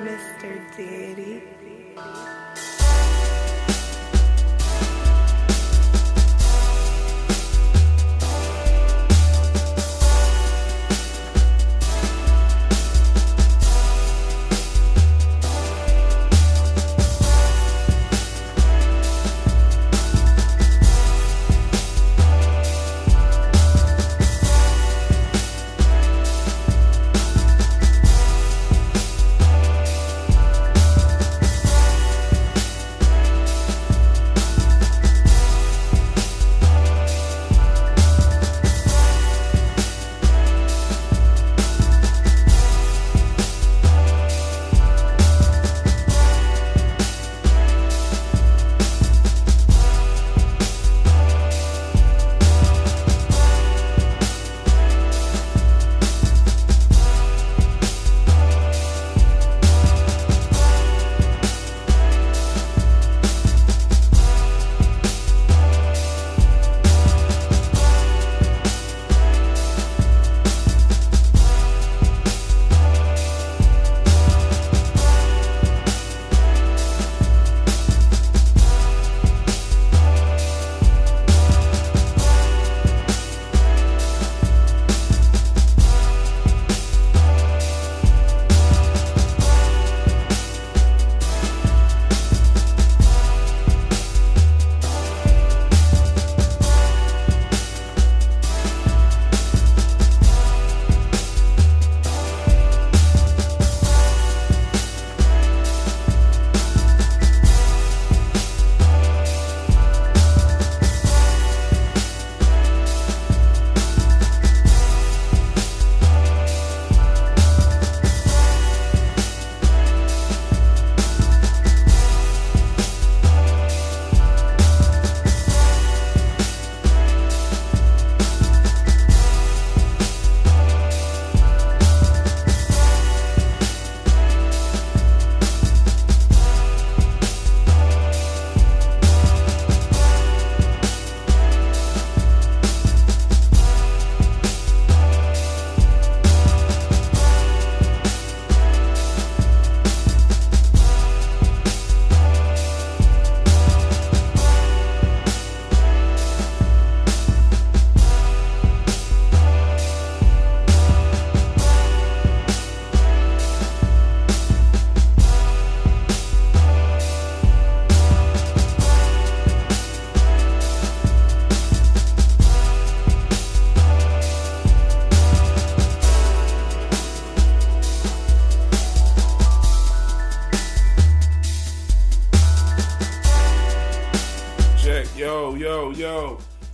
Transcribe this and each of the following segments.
Mr. Diddy.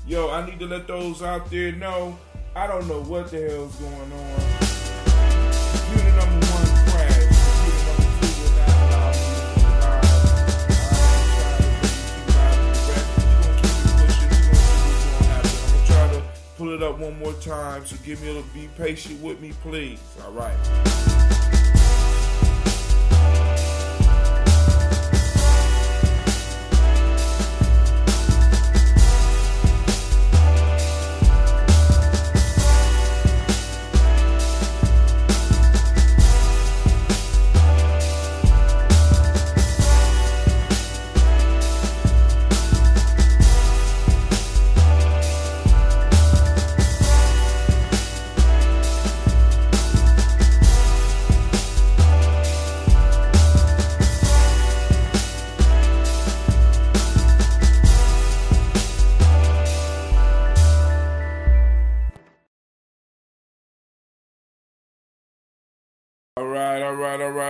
Yo, I need to let those out there know. I don't know what the hell's going on. Computer number one crashed. Computer number two will not allow me to go live. I'm trying to bring you live and direct. We're going to keep it pushing. We're going to see what's going to happen. I'm going to try to pull it up one more time, so give me a little, be patient with me, please. All right.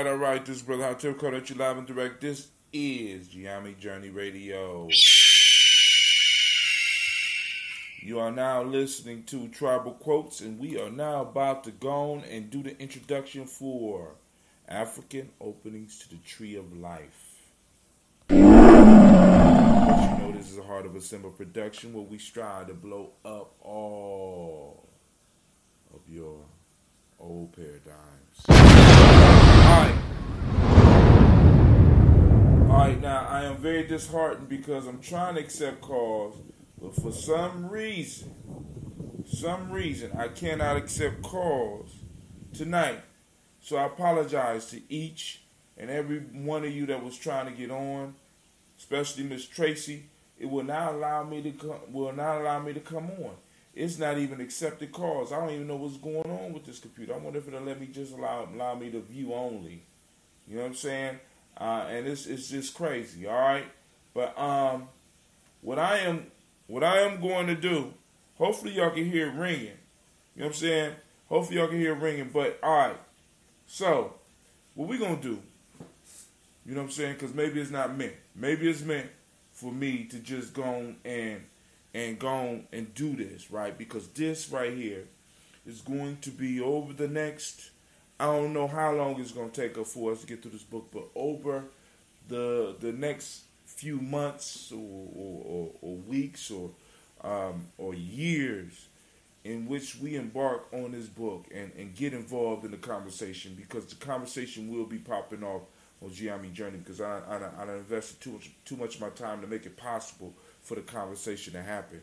All right. This is Brother Hotel Code at you live and direct. This is Gye-Nyame Journey Radio. You are now listening to Tribal Quotes, and we are now about to go on and do the introduction for African Openings to the Tree of Life. But you know this is a Heart of a Simba production where we strive to blow up all of your old paradigms. Alright, now I am very disheartened because I'm trying to accept calls, but for some reason I cannot accept calls tonight. So I apologize to each and every one of you that was trying to get on, especially Miss Tracy, it will not allow me to come on. It's not even accepted calls. I don't even know what's going on with this computer. I wonder if it'll let me just allow me to view only. You know what I'm saying? And it's just crazy. All right, but what I am going to do. Hopefully y'all can hear it ringing. You know what I'm saying? Hopefully y'all can hear it ringing. But all right, so what we gonna do? You know what I'm saying? Because maybe it's not meant. Maybe it's meant for me to just go and do this, right? Because this right here is going to be over the next, I don't know how long it's going to take for us to get through this book, but over the next few months or weeks or years in which we embark on this book and get involved in the conversation, because the conversation will be popping off on Gye-Nyame Journey, because I invested too much of my time to make it possible for the conversation to happen.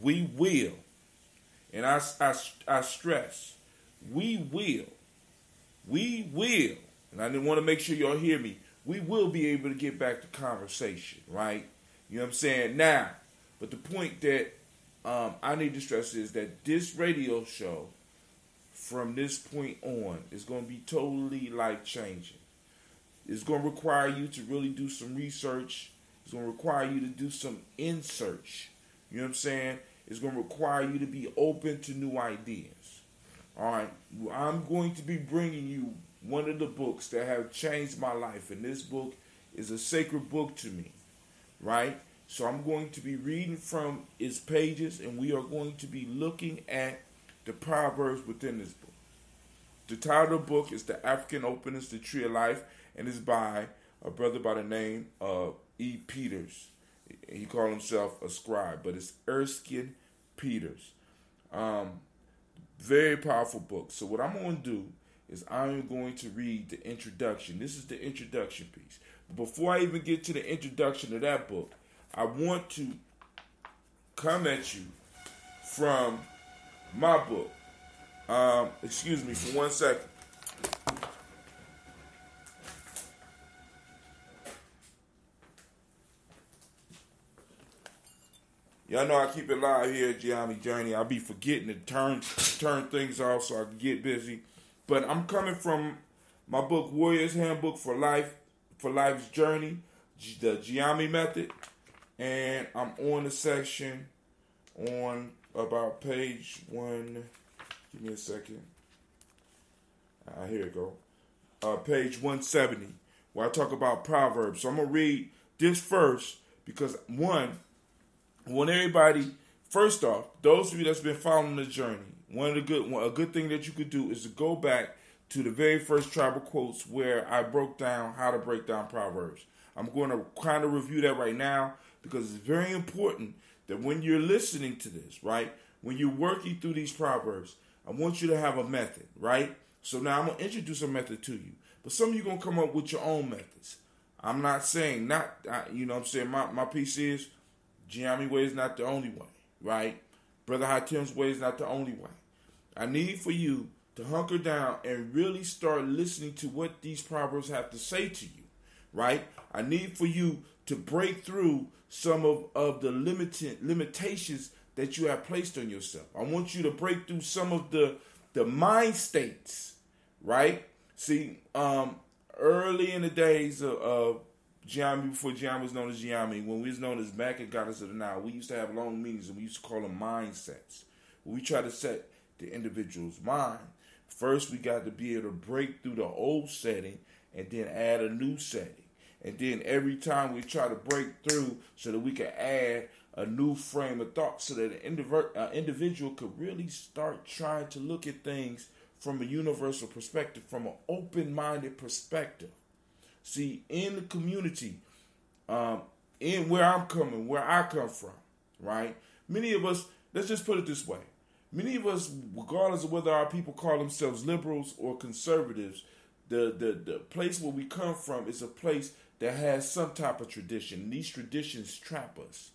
We will, and I stress, we will, and I want to make sure y'all hear me, we will be able to get back to conversation, right? You know what I'm saying? Now, but the point that I need to stress is that this radio show, from this point on, is going to be totally life-changing. It's going to require you to really do some research. It's going to require you to do some in-search. You know what I'm saying? It's going to require you to be open to new ideas. All right? I'm going to be bringing you one of the books that have changed my life. And this book is a sacred book to me. Right? So I'm going to be reading from its pages, and we are going to be looking at the Proverbs within this book. The title of the book is The African Openness, The Tree of Life, and it's by a brother by the name of E. Peters. He called himself a scribe, but it's Erskine Peters. Very powerful book. So what I'm going to do is I'm going to read the introduction. This is the introduction piece. But before I even get to the introduction of that book, I want to come at you from my book. Excuse me for 1 second. Y'all know I keep it live here at Gye-Nyame Journey. I'll be forgetting to turn things off so I can get busy. But I'm coming from my book, Warrior's Handbook for Life's Journey, the Gye-Nyame Method. And I'm on the section on about page 1. Give me a second. Here we go. Page 170, where I talk about Proverbs. So I'm going to read this first because, one, I want everybody, first off, those of you that's been following the journey, a good thing that you could do is to go back to the very first tribal quotes where I broke down how to break down Proverbs. I'm going to kind of review that right now because it's very important that when you're listening to this, right, when you're working through these Proverbs, I want you to have a method, right? So now I'm going to introduce a method to you. But some of you going to come up with your own methods. I'm not saying you know what I'm saying, my piece is Gye-Nyame way is not the only way, right? Brother Hatim's way is not the only way. I need for you to hunker down and really start listening to what these Proverbs have to say to you, right? I need for you to break through some of the limitations that you have placed on yourself. I want you to break through some of the mind states, right? See, early in the days of Gye-Nyame, before Gye-Nyame was known as Gye-Nyame, when we was known as Mac and Goddess of the Nile, we used to have long meetings and we used to call them mindsets. We try to set the individual's mind. First, we got to be able to break through the old setting and then add a new setting. And then every time we try to break through so that we can add a new frame of thought so that an individual could really start trying to look at things from a universal perspective, from an open-minded perspective. See, in the community, in where I come from, right? Many of us, let's just put it this way. Many of us, regardless of whether our people call themselves liberals or conservatives, the place where we come from is a place that has some type of tradition. And these traditions trap us,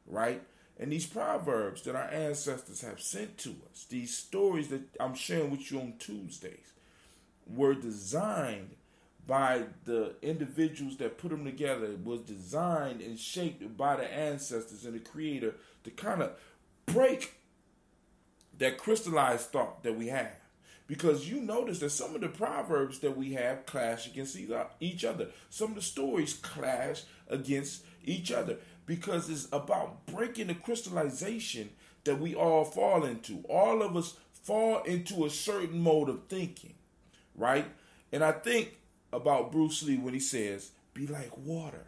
right? And these proverbs that our ancestors have sent to us, these stories that I'm sharing with you on Tuesdays, were designed by the individuals that put them together. It was designed and shaped by the ancestors and the creator to kind of break that crystallized thought that we have. Because you notice that some of the proverbs that we have clash against each other. Some of the stories clash against each other. Because it's about breaking the crystallization that we all fall into. All of us fall into a certain mode of thinking, right? And I think about Bruce Lee when he says, be like water,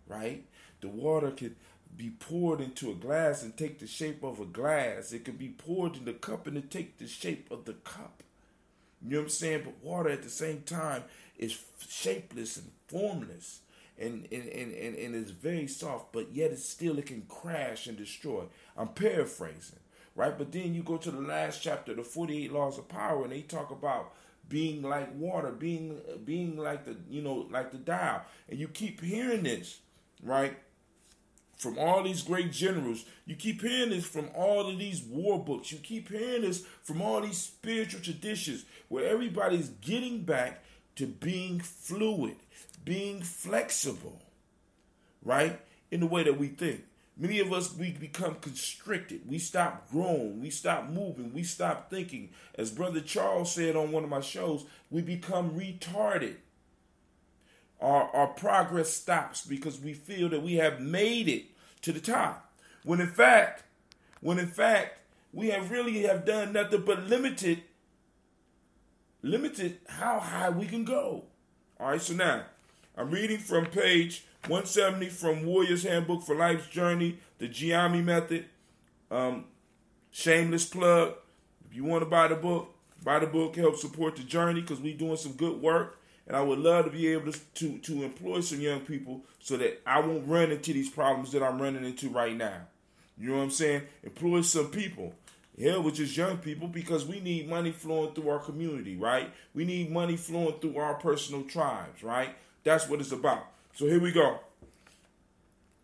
right? The water could be poured into a glass and take the shape of a glass. It could be poured in the cup and it take the shape of the cup. You know what I'm saying? But water at the same time is shapeless and formless and it's very soft, but yet it can crash and destroy. I'm paraphrasing, right? But then you go to the last chapter, the 48 Laws of Power, and they talk about being like water, being like the dial. And you keep hearing this, right? From all these great generals. You keep hearing this from all of these war books. You keep hearing this from all these spiritual traditions where everybody's getting back to being fluid, being flexible, right? In the way that we think. Many of us, we become constricted. We stop growing. We stop moving. We stop thinking. As Brother Charles said on one of my shows, we become retarded. Our progress stops because we feel that we have made it to the top. When in fact, we have done nothing but limited how high we can go. All right, so now I'm reading from page 170 from Warrior's Handbook for Life's Journey, the Gye-Nyame method. Shameless plug. If you want to buy the book, help support the journey because we're doing some good work. And I would love to be able to employ some young people so that I won't run into these problems that I'm running into right now. You know what I'm saying? Employ some people. Hell with just young people because we need money flowing through our community, right? We need money flowing through our personal tribes, right? That's what it's about. So here we go.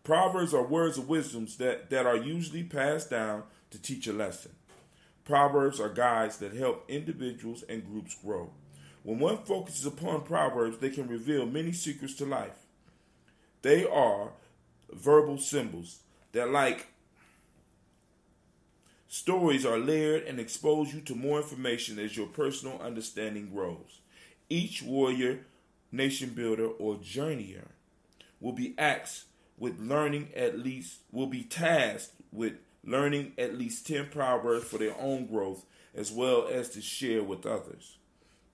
Proverbs are words of wisdoms that are usually passed down to teach a lesson. Proverbs are guides that help individuals and groups grow. When one focuses upon Proverbs, they can reveal many secrets to life. They are verbal symbols that, like stories, are layered and expose you to more information as your personal understanding grows. Each warrior, nation builder, or journeyer will be tasked with learning at least 10 proverbs for their own growth as well as to share with others.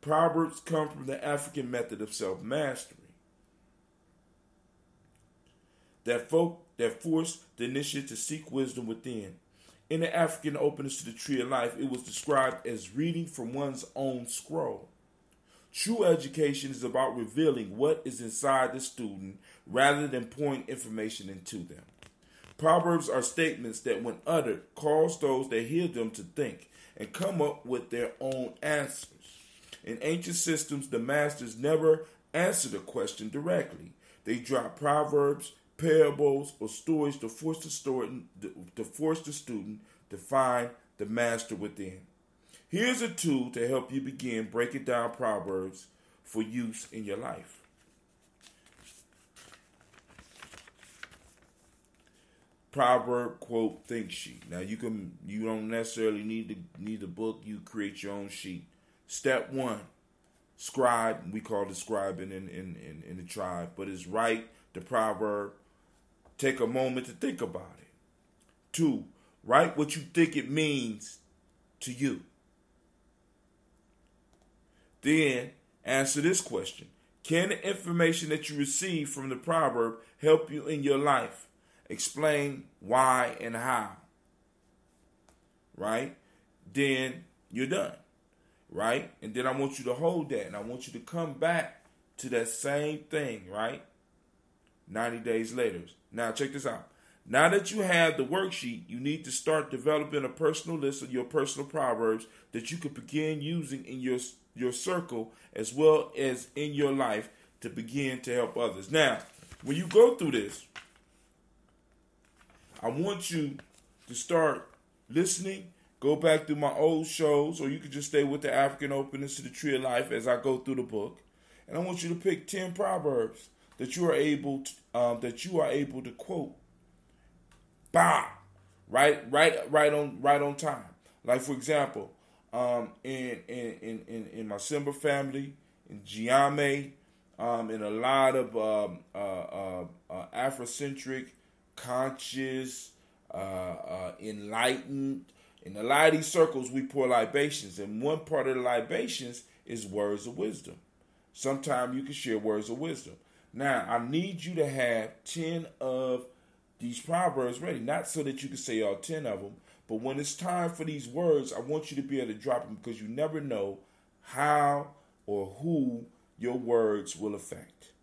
Proverbs come from the African method of self-mastery that forced the initiate to seek wisdom within. In the African openness to the Tree of Life, it was described as reading from one's own scroll. True education is about revealing what is inside the student rather than pouring information into them. Proverbs are statements that, when uttered, cause those that hear them to think and come up with their own answers. In ancient systems, the masters never answered a question directly. They dropped proverbs, parables, or stories to force the student to find the master within. Here's a tool to help you begin breaking down proverbs for use in your life. Proverb quote think sheet. Now you don't necessarily need the book. You create your own sheet. Step 1, scribe. We call it scribing in the tribe, but it's write the proverb. Take a moment to think about it. 2, write what you think it means to you. Then answer this question. Can the information that you receive from the proverb help you in your life? Explain why and how. Right? Then you're done. Right? And then I want you to hold that and I want you to come back to that same thing, right? 90 days later. Now check this out. Now that you have the worksheet, you need to start developing a personal list of your personal proverbs that you could begin using in your circle as well as in your life to begin to help others. Now, when you go through this, I want you to start listening. Go back through my old shows, or you can just stay with the African openness to the Tree of Life as I go through the book. And I want you to pick 10 proverbs that you are able to quote. Bah! Right on time. Like, for example, in my Simba family, in Gye-Nyame, in a lot of Afrocentric, conscious, enlightened, in a lot of these circles, we pour libations. And one part of the libations is words of wisdom. Sometimes you can share words of wisdom. Now, I need you to have 10 of these proverbs ready. Not so that you can say all 10 of them, but when it's time for these words, I want you to be able to drop them, because you never know how or who your words will affect.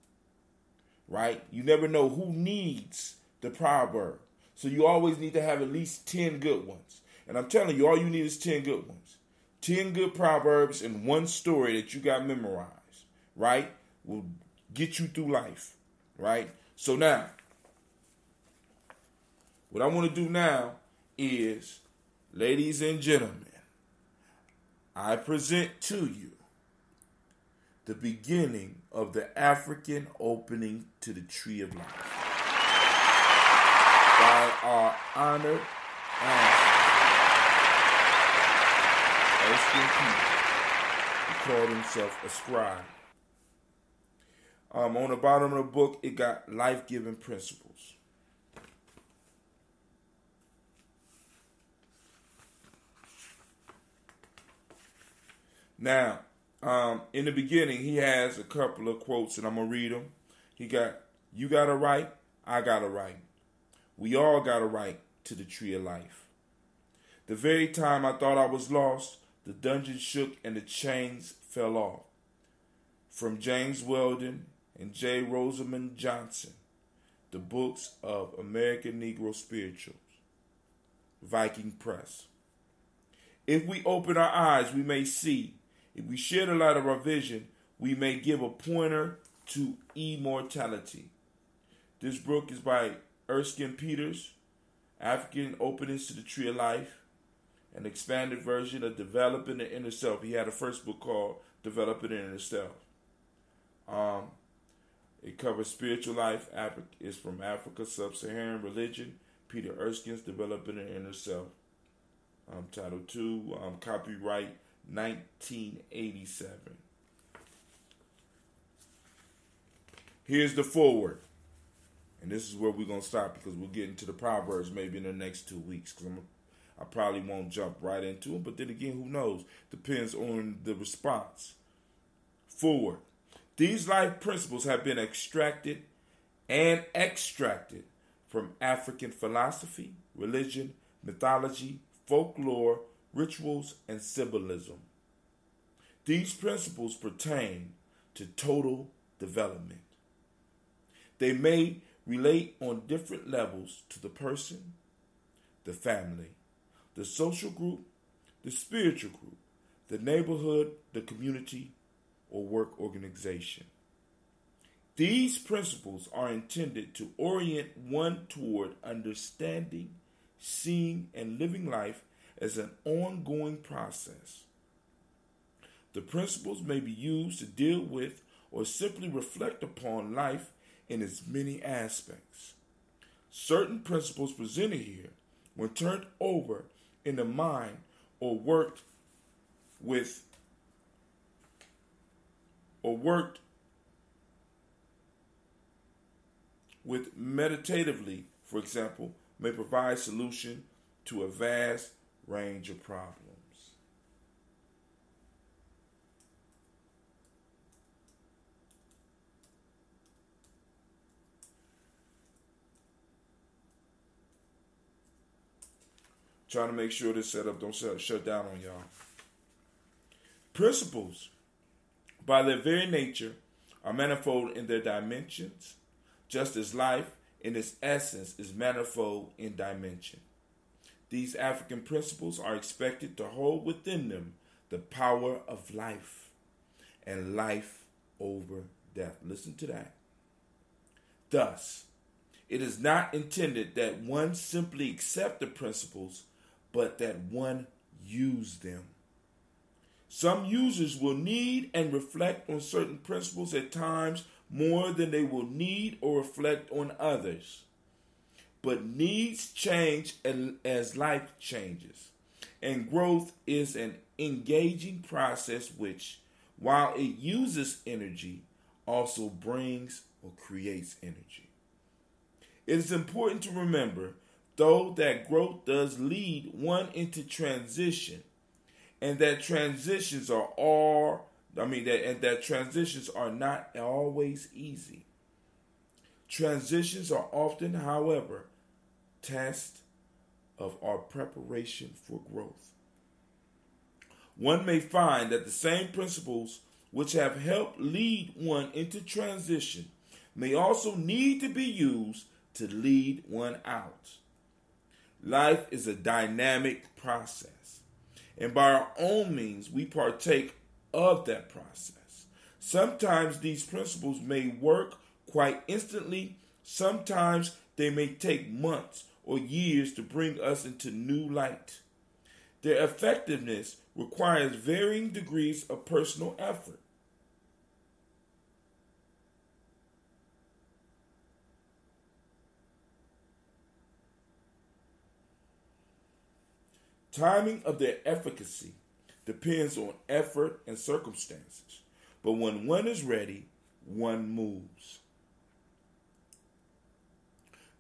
Right? You never know who needs the proverb. So you always need to have at least 10 good ones. And I'm telling you, all you need is 10 good ones. 10 good proverbs and one story that you got memorized, right, will get you through life, right? So now, what I want to do now is, ladies and gentlemen, I present to you the beginning of the African opening to the Tree of Life by our honored ancestor, Erskine Peter, who called himself a scribe. On the bottom of the book, it got life-giving principles. Now, in the beginning, he has a couple of quotes, and I'm going to read them. He got, you got a right, I got a right. We all got a right to the tree of life. The very time I thought I was lost, the dungeon shook and the chains fell off. From James Weldon and J. Rosamond Johnson, the books of American Negro Spirituals, Viking Press. If we open our eyes, we may see. If we share the light of our vision, we may give a pointer to immortality. This book is by Erskine Peters, African Openings to the Tree of Life, an expanded version of Developing the Inner Self. He had a first book called Developing the Inner Self. It covers spiritual life. It's from Africa, Sub-Saharan religion. Peter Erskine's Developing the Inner Self. Title 2, copyright 1987. Here's the foreword. And this is where we're going to stop, because we'll get into the Proverbs maybe in the next 2 weeks, because I probably won't jump right into them. But then again, who knows? Depends on the response. Forward. These life principles have been extracted from African philosophy, religion, mythology, folklore, rituals, and symbolism. These principles pertain to total development. They may relate on different levels to the person, the family, the social group, the spiritual group, the neighborhood, the community, or work organization. These principles are intended to orient one toward understanding, seeing, and living life as an ongoing process. The principles may be used to deal with or simply reflect upon life in its many aspects. Certain principles presented here, when turned over in the mind or worked meditatively, for example, may provide solution to a vast range of problems. Trying to make sure this setup don't shut down on y'all. Principles, by their very nature, are manifold in their dimensions, just as life, in its essence, is manifold in dimension. These African principles are expected to hold within them the power of life and life over death. Listen to that. Thus, it is not intended that one simply accept the principles, but that one use them. Some users will need and reflect on certain principles at times more than they will need or reflect on others. But needs change as life changes, and growth is an engaging process which, while it uses energy, also brings or creates energy. It is important to remember, though, that growth does lead one into transition, and that transitions transitions are not always easy. Transitions are often, however, tests of our preparation for growth. One may find that the same principles which have helped lead one into transition may also need to be used to lead one out. Life is a dynamic process, and by our own means we partake of that process. Sometimes these principles may work quite instantly, sometimes they may take months or years to bring us into new light. Their effectiveness requires varying degrees of personal effort. Timing of their efficacy depends on effort and circumstances, but when one is ready, one moves.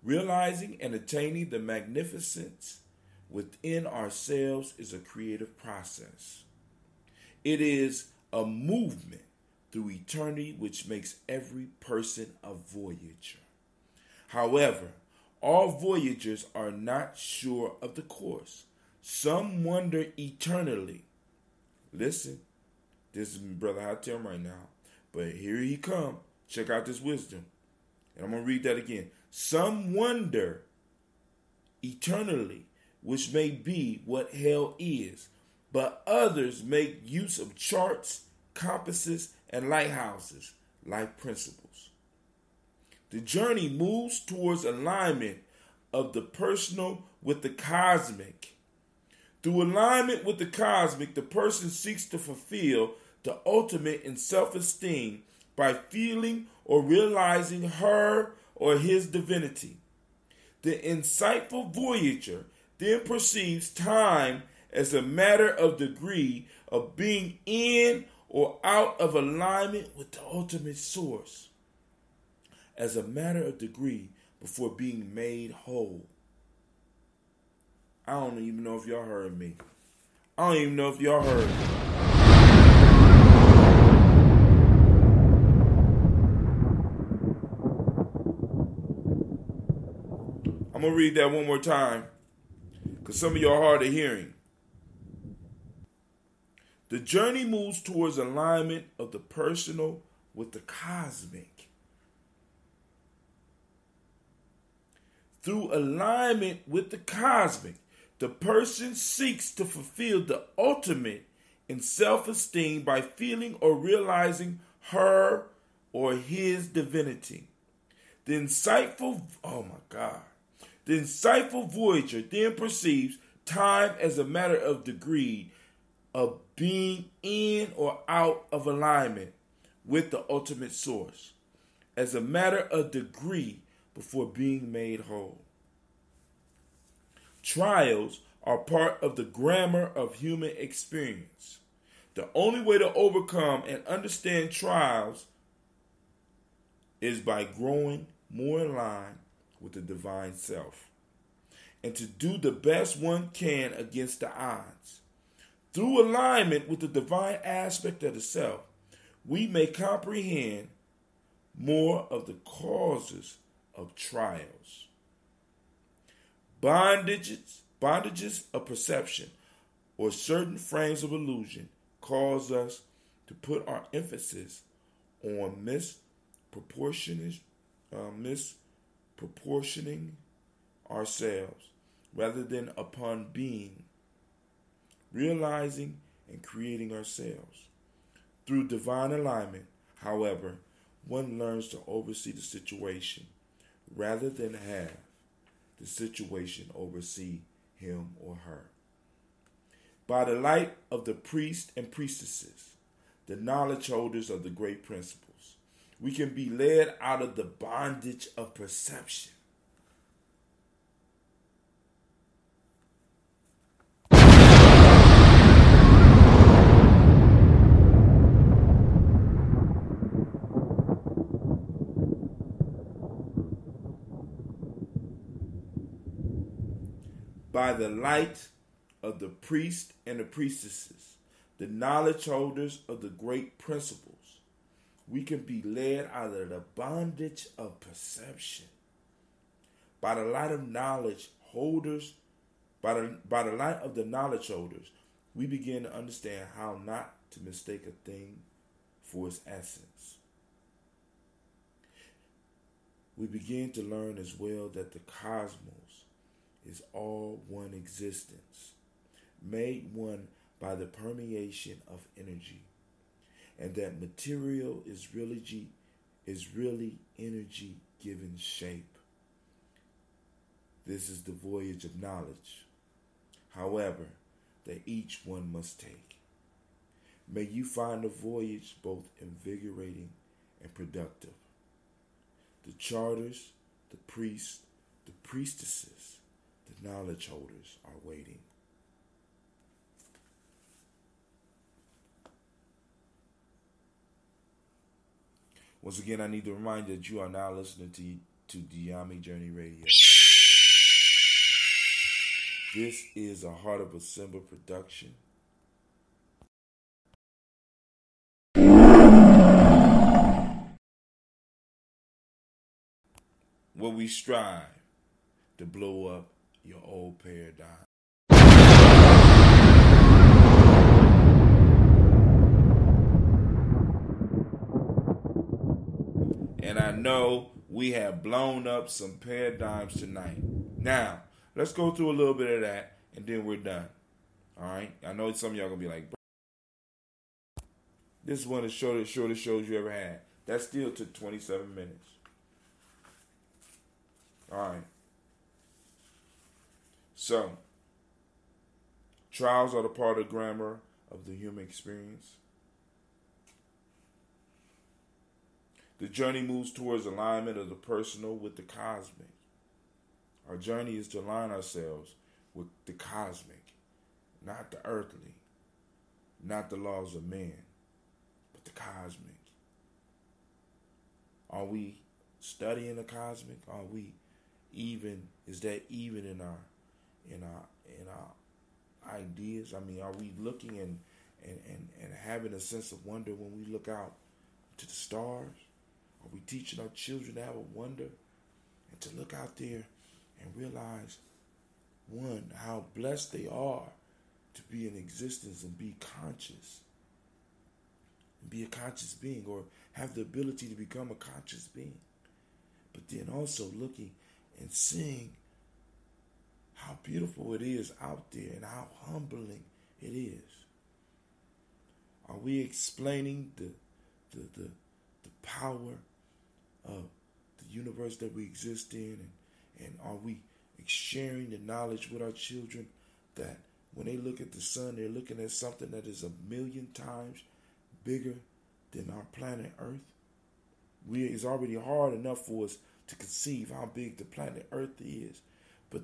Realizing and attaining the magnificence within ourselves is a creative process. It is a movement through eternity which makes every person a voyager. However, all voyagers are not sure of the course. Some wander eternally. Listen, this is Brother Hatem right now, but here he come. Check out this wisdom. And I'm going to read that again. Some wonder eternally, which may be what hell is, but others make use of charts, compasses, and lighthouses, life principles. The journey moves towards alignment of the personal with the cosmic. Through alignment with the cosmic, the person seeks to fulfill the ultimate in self-esteem by feeling or realizing her or his divinity. The insightful voyager then perceives time as a matter of degree of being in or out of alignment with the ultimate source, as a matter of degree before being made whole. I don't even know if y'all heard me. I don't even know if y'all heard me. I'm going to read that one more time because some of y'all are hard of hearing. The journey moves towards alignment of the personal with the cosmic. Through alignment with the cosmic, the person seeks to fulfill the ultimate in self-esteem by feeling or realizing her or his divinity. The insightful voyager then perceives time as a matter of degree of being in or out of alignment with the ultimate source, as a matter of degree before being made whole. Trials are part of the grammar of human experience. The only way to overcome and understand trials is by growing more in line with the divine self, and to do the best one can against the odds. Through alignment with the divine aspect of the self, we may comprehend more of the causes of trials. Bondages of perception or certain frames of illusion cause us to put our emphasis on misproportioning ourselves rather than upon being, realizing, and creating ourselves. Through divine alignment, however, one learns to oversee the situation rather than have the situation oversee him or her. By the light of the priests and priestesses, the knowledge holders of the great principles, we can be led out of the bondage of perception. By the light of the priests and the priestesses, the knowledge holders of the great principles, we can be led out of the bondage of perception. By the light of knowledge holders, by the light of the knowledge holders, we begin to understand how not to mistake a thing for its essence. We begin to learn as well that the cosmos is all one existence, made one by the permeation of energy, and that material is really energy given shape. This is the voyage of knowledge, however, that each one must take. May you find the voyage both invigorating and productive. The charters, the priests, the priestesses, the knowledge holders are waiting. Once again, I need to remind you that you are now listening to Gye-Nyame Journey Radio. This is a Heart of December production. Where we strive to blow up your old paradigm. And I know we have blown up some paradigms tonight. Now, let's go through a little bit of that and then we're done. Alright? I know some of y'all gonna be like, bro, this is one of the shortest shows you ever had. That still took 27 minutes. Alright. So, trials are the part of the grammar of the human experience. The journey moves towards alignment of the personal with the cosmic. Our journey is to align ourselves with the cosmic, not the earthly, not the laws of man, but the cosmic. Are we studying the cosmic? Are we even? Is that even in our ideas? I mean, are we looking and having a sense of wonder when we look out to the stars? Are we teaching our children to have a wonder and to look out there and realize, one, how blessed they are to be in existence and be conscious, and be a conscious being, or have the ability to become a conscious being, but then also looking and seeing how beautiful it is out there and how humbling it is. Are we explaining the power of the universe that we exist in, and are we sharing the knowledge with our children that when they look at the sun, they're looking at something that is 1,000,000 times bigger than our planet Earth? It's already hard enough for us to conceive how big the planet Earth is, but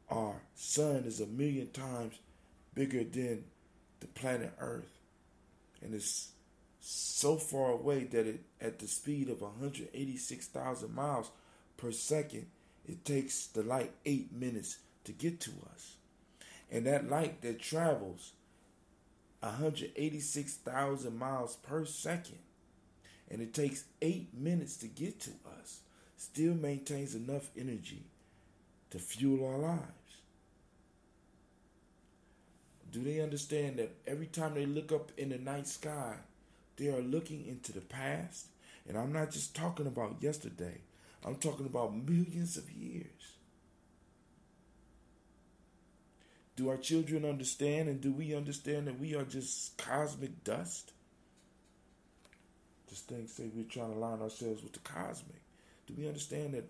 our sun is 1,000,000 times bigger than the planet Earth, and it's so far away that it, at the speed of 186,000 miles per second, it takes the light 8 minutes to get to us. And that light that travels 186,000 miles per second, and it takes 8 minutes to get to us, still maintains enough energy to fuel our lives. Do they understand that every time they look up in the night sky, they are looking into the past? And I'm not just talking about yesterday. I'm talking about millions of years. Do our children understand, and do we understand that we are just cosmic dust? This thing say we're trying to align ourselves with the cosmic. Do we understand that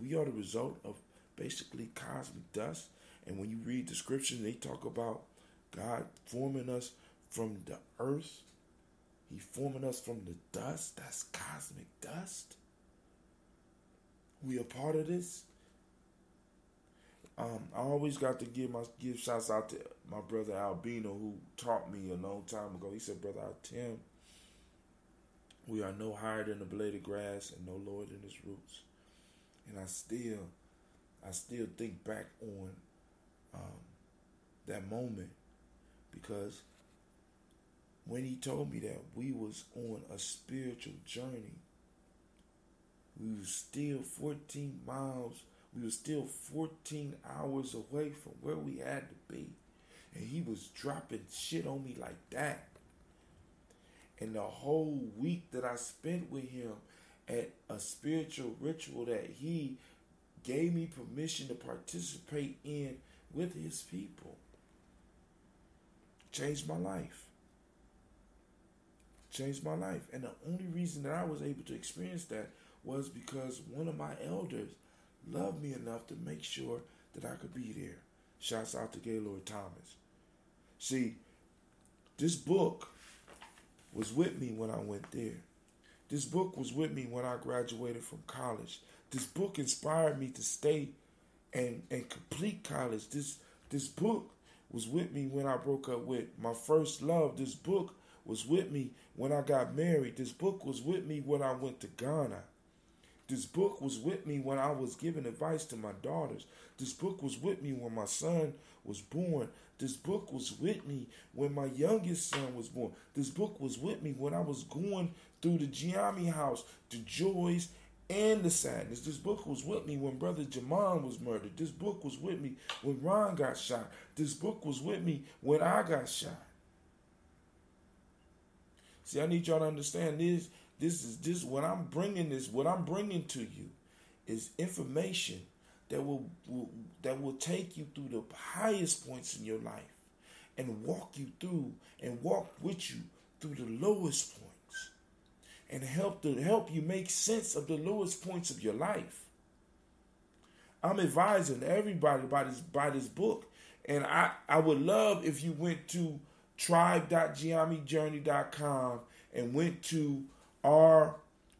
we are the result of basically cosmic dust? And when you read the scriptures, they talk about God forming us from the earth. He forming us from the dust. That's cosmic dust. We a part of this. I always got to give shouts out to my brother Albino, who taught me a long time ago. He said, "Brother Tim, we are no higher than the blade of grass and no lower than its roots." And I still think back on that moment, because when he told me that, we was on a spiritual journey. We were still 14 miles. We were still 14 hours away from where we had to be. And he was dropping shit on me like that. And the whole week that I spent with him at a spiritual ritual that he gave me permission to participate in with his people changed my life. Changed my life. And the only reason that I was able to experience that was because one of my elders loved me enough to make sure that I could be there. Shouts out to Gaylord Thomas. See, this book was with me when I went there. This book was with me when I graduated from college. This book inspired me to stay and complete college. This book was with me when I broke up with my first love. This book was with me when I got married. This book was with me when I went to Ghana. This book was with me when I was giving advice to my daughters. This book was with me when my son was born. This book was with me when my youngest son was born. This book was with me when I was going through the Gye-Nyame house, the joys and the sadness. This book was with me when Brother Jaman was murdered. This book was with me when Ron got shot. This book was with me when I got shot. See, I need y'all to understand this. What I'm bringing to you is information that will take you through the highest points in your life and walk with you through the lowest points and help you make sense of the lowest points of your life. I'm advising everybody by this book, and I would love if you went to tribe.gyenamejourney.com and went to our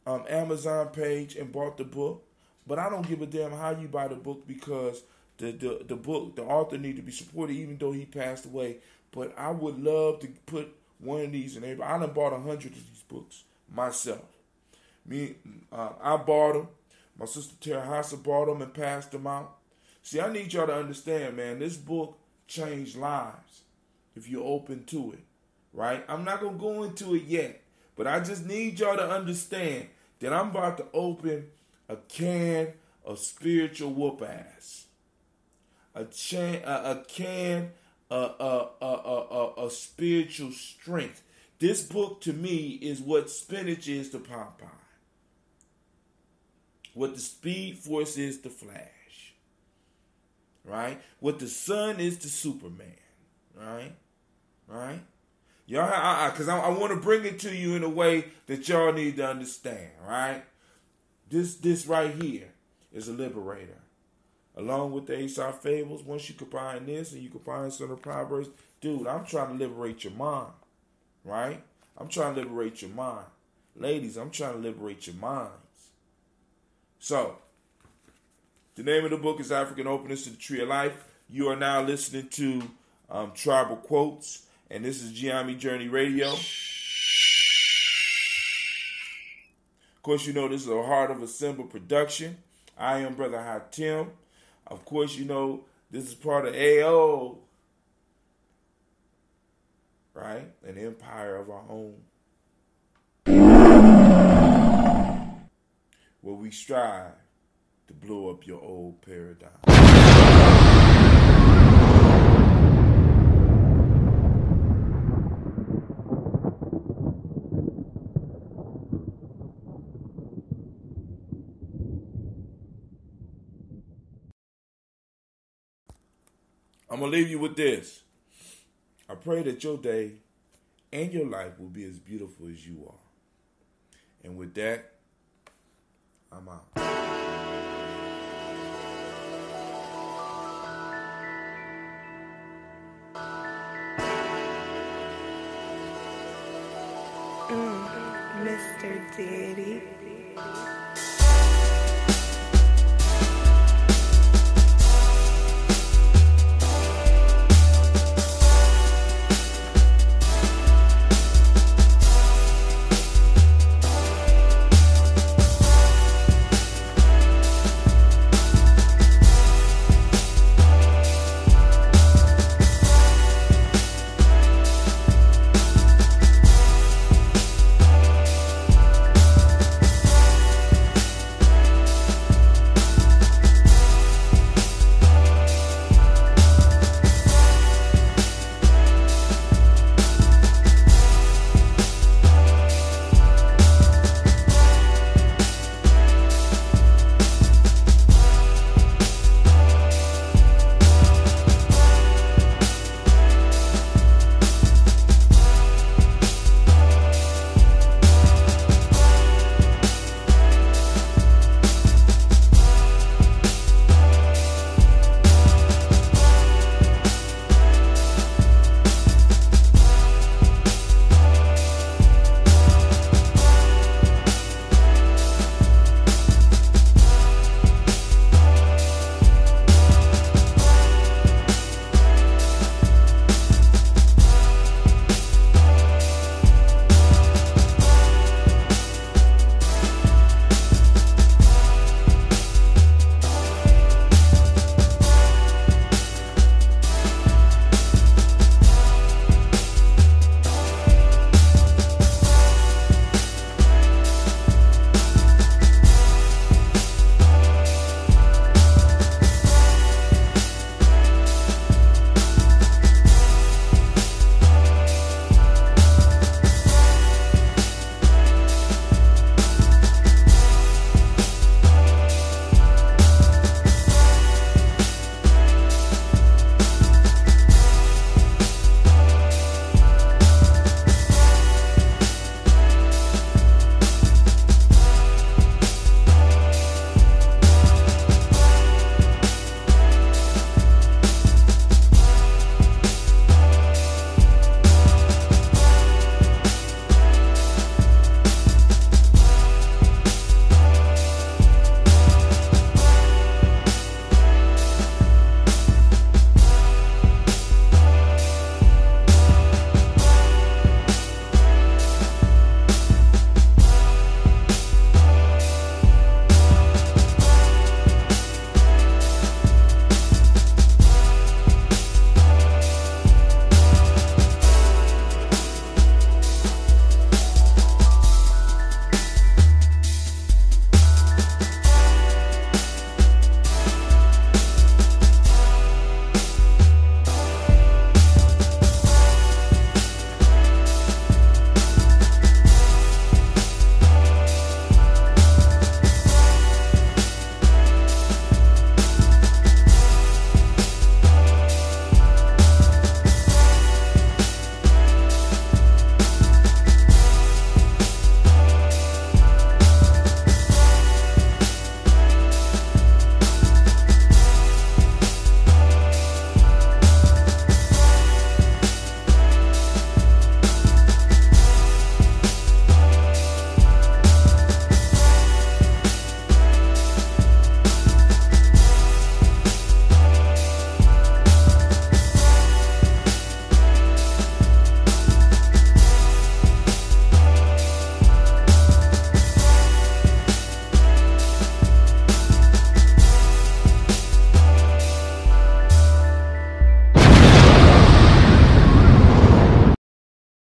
Amazon page and bought the book. But I don't give a damn how you buy the book, because the author need to be supported even though he passed away. But I would love to put one of these in everybody. I done bought 100 of these books myself. I bought them. My sister Terahasa bought them and passed them out. See, I need y'all to understand, man, this book changed lives if you're open to it, right? I'm not going to go into it yet, but I just need y'all to understand that I'm about to open a can of spiritual whoop ass. A can of spiritual strength. This book to me is what spinach is to Popeye. What the Speed Force is to Flash. Right? What the sun is to Superman. Right? Right? Y'all, because I want to bring it to you in a way that y'all need to understand. Right? This right here is a liberator. Along with the Aesop Fables, once you combine this and you combine some of the Proverbs, dude, I'm trying to liberate your mind. Right? I'm trying to liberate your mind. Ladies, I'm trying to liberate your minds. So, the name of the book is African Openness to the Tree of Life. You are now listening to Tribal Quotes, and this is Gye-Nyame Journey Radio. Of course, you know this is a Heart of a Symbol production. I am Brother Hatim. Of course, you know this is part of AO, right? An empire of our own, where we strive to blow up your old paradigm. I'm going to leave you with this. I pray that your day and your life will be as beautiful as you are. And with that, I'm out. Mr. Diddy.